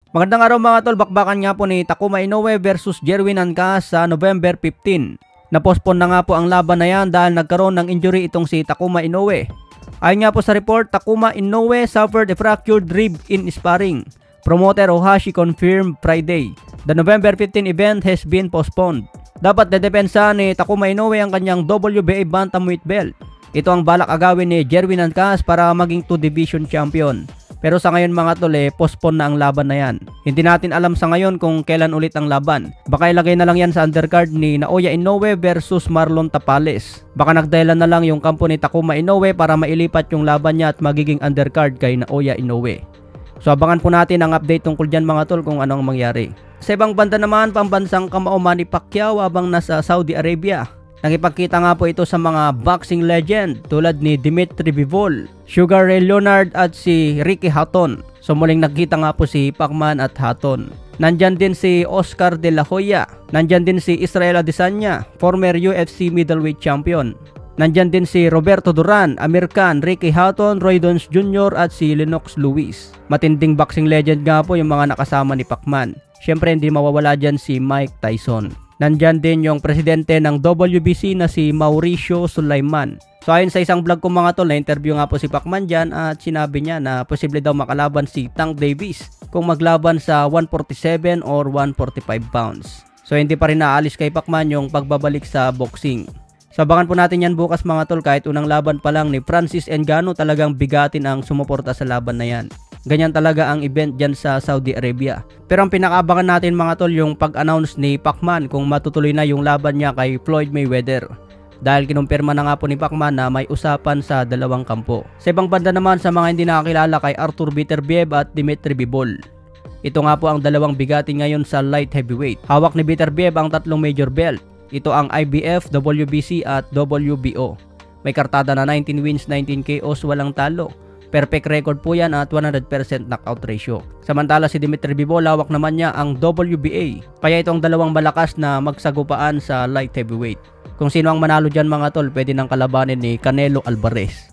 Magandang araw mga tol, bakbakan nga po ni Takuma Inoue versus Jerwin Ancas sa November 15. Napospon na nga po ang laban na yan dahil nagkaroon ng injury itong si Takuma Inoue. Ayon nga po sa report, Takuma Inoue suffered a fractured rib in sparring. Promoter Ohashi confirmed Friday. The November 15 event has been postponed. Dapat dedepensa ni Takuma Inoue ang kanyang WBA bantamweight belt. Ito ang balak agawin ni Jerwin Ancas para maging 2 division champion. Pero sa ngayon mga tol, postpone na ang laban na yan. Hindi natin alam sa ngayon kung kailan ulit ang laban. Baka ilagay na lang yan sa undercard ni Naoya Inoue versus Marlon Tapales. Baka nagdahilan na lang yung kampo ni Takuma Inoue para mailipat yung laban niya at magiging undercard kay Naoya Inoue. So abangan po natin ang update tungkol dyan mga tol kung anong mangyari. Sa ibang banda naman, pambansang kamao Manny Pacquiao habang nasa Saudi Arabia. Nakipagkita nga po ito sa mga boxing legend tulad ni Dimitri Bivol, Sugar Ray Leonard at si Ricky Hatton. So muling nagkita nga po si Pacman at Hatton. Nandyan din si Oscar De La Hoya. Nandyan din si Israel Adesanya, former UFC middleweight champion. Nandyan din si Roberto Duran, Amir Khan, Ricky Hatton, Roy Jones Jr. at si Lennox Lewis. Matinding boxing legend nga po yung mga nakasama ni Pacman. Siyempre hindi mawawala dyan si Mike Tyson. Nandyan din yung presidente ng WBC na si Mauricio Sulaiman. So ayon sa isang vlog ko mga tol, na-interview nga po si Pacman dyan at sinabi niya na posible daw makalaban si Tank Davis kung maglaban sa 147 or 145 pounds. So hindi pa rin naalis kay Pacman yung pagbabalik sa boxing. So abangan po natin yan bukas mga tol, kahit unang laban pa lang ni Francis Ngannou talagang bigatin ang sumuporta sa laban na yan. Ganyan talaga ang event dyan sa Saudi Arabia. Pero ang pinakaabangan natin mga tol yung pag-announce ni Pacman kung matutuloy na yung laban niya kay Floyd Mayweather. Dahil kinumpirma na nga po ni Pacman na may usapan sa dalawang kampo. Sa ibang banda naman, sa mga hindi nakakilala kay Artur Beterbiev at Dimitri Bivol. Ito nga po ang dalawang bigati ngayon sa light heavyweight. Hawak ni Beterbiev ang 3 major belt. Ito ang IBF, WBC at WBO. May kartada na 19 wins, 19 KOs, walang talo. Perfect record po yan at 100% knockout ratio. Samantala si Dimitri Bivol, hawak naman niya ang WBA. Kaya itong dalawang malakas na magsagupaan sa light heavyweight. Kung sino ang manalo dyan mga tol, pwede nang kalabanin ni Canelo Alvarez.